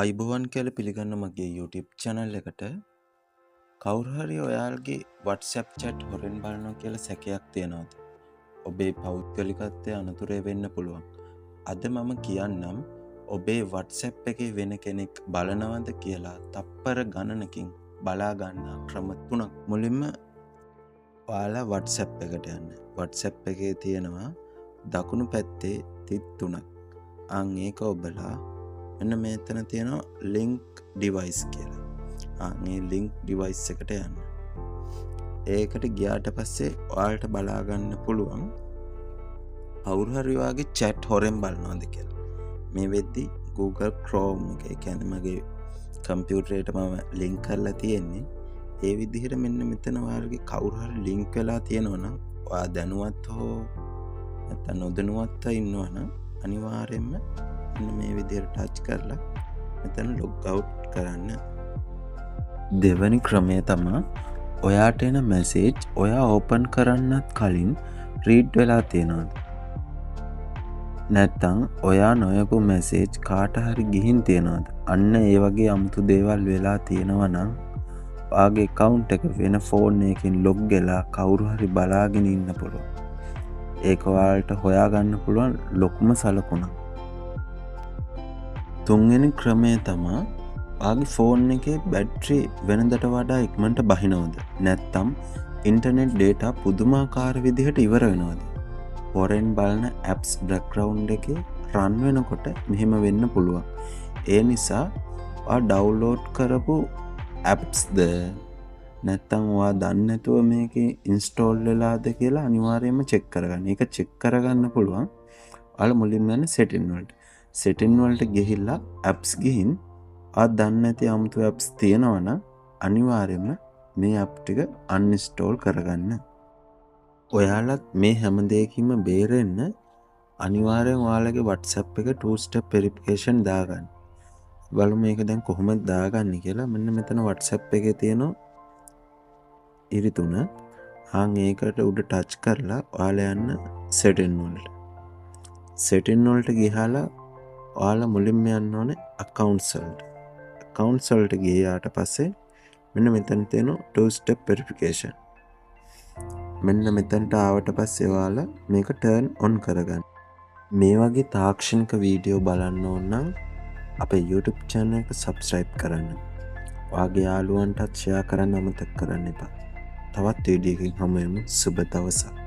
අයිබෝවන් කියල පිළිගන්න මගේ YouTube චැනල් එකට කවුරුහරි ඔයාල්ගේ WhatsApp chat හොරෙන් බලනවා කියලා සැකයක් තියෙනවද? ඔබේ පෞද්ගලිකත්වය අනතුරේ වෙන්න පුළුවන්. අද මම කියන්නම් ඔබේ WhatsApp එකේ වෙන කෙනෙක් බලනවද කියලා තප්පර ගණනකින් බලා ගන්න ක්‍රම 3ක්. මුලින්ම ඔයාලා WhatsApp එකට යන්න. WhatsApp එකේ තියෙනවා දකුණු පැත්තේ තිත් 3ක්. ඒක ඔබලා මෙන්න මෙතන තියෙනවා link device කියලා. මේ link device එකට යන්න. ඒකට ගියාට පස්සේ ඔයාලට බලා ගන්න පුළුවන් කවුරු හරි වාගේ chat හොරෙන් බලනවාද කියලා. මේ වෙද්දි Google Chrome එක කියන්නේ මගේ කම්පියුටරේට මම link කරලා තියෙන්නේ. ඒ විදිහට මෙන්න මෙතන ඔයාලගේ කවුරු හරි link වෙලා තියෙනවා නම් ඔයා දැනුවත් හෝ නැත්නම් නොදැනුවත්ව ඉන්නවා නම් අනිවාර්යයෙන්ම මේ විදිහට ටච් කරලා මෙතන ලොග් අවුට් කරන්න. දෙවැනි ක්‍රමය තමයි ඔයාට එන මැසේජ් ඔයා ඕපන් කරන්නත් කලින් රීඩ් වෙලා තියෙනවද? නැත්නම් ඔයා නොයපු මැසේජ් කාට හරි ගිහින් තියෙනවද? අන්න ඒ වගේ අමුතු දේවල් වෙලා තියෙනවා නම් ඔයාගේ account එක වෙන ෆෝන් එකකින් ලොග් වෙලා කවුරු හරි බලාගෙන ඉන්න පුළුවන්. ඒක ඔයාලට හොයාගන්න පුළුවන් ලොකුම සලකුණක්. තුන්වෙනි ක්‍රමය තමයි ඔයාගේ ෆෝන් එකේ බැටරි වෙනදට වඩා ඉක්මනට බහිනවද? නැත්නම් ඉන්ටර්නෙට් data පුදුමාකාර විදිහට ඉවර වෙනවද? හොරෙන් බලන apps background එකේ run වෙනකොට මෙහෙම වෙන්න පුළුවන්. ඒ නිසා ඔයා download කරපු appsද නැත්නම් ඔයා දන්නේ නැතුව මේකේ install වෙලාද කියලා අනිවාර්යයෙන්ම check කරගන්න. ඒක check කරගන්න පුළුවන්. ඔයාලා මුලින්ම යන්න setting වලට. setting වලට ගිහිල්ලා apps ගිහින් දන්නේ නැති 아무තු apps තියෙනවා නම් අනිවාර්යයෙන්ම මේ app ටික uninstall කරගන්න. ඔයාලත් මේ හැම දෙයකින්ම බේරෙන්න අනිවාර්යෙන් ඔයාලගේ WhatsApp එක two step verification දාගන්න. බලමු මේක දැන් කොහොමද දාගන්නේ කියලා. මෙන්න මෙතන WhatsApp එකේ තියෙන ඉරි තුන. ඒකට උඩ ටච් කරලා ඔයාලා යන්න setting වලට. setting වලට ගිහලා ඔයාලා මුලින්ම යන්න ඕනේ accounts වලට. accounts වලට ගියාට පස්සේ මෙන්න මෙතන තියෙන two step verification. මෙන්න මෙතනට ආවට පස්සේ ඔයාලා මේක turn on කරගන්න. මේ වගේ තාක්ෂණික වීඩියෝ බලන්න ඕන නම් අපේ YouTube channel එක subscribe කරන්න. ඔයාගේ යාළුවන්ටත් share කරන්න අමතක කරන්න එපා. තවත් වීඩියෝ එකකින් හමු වෙමු. සුබ දවසක්.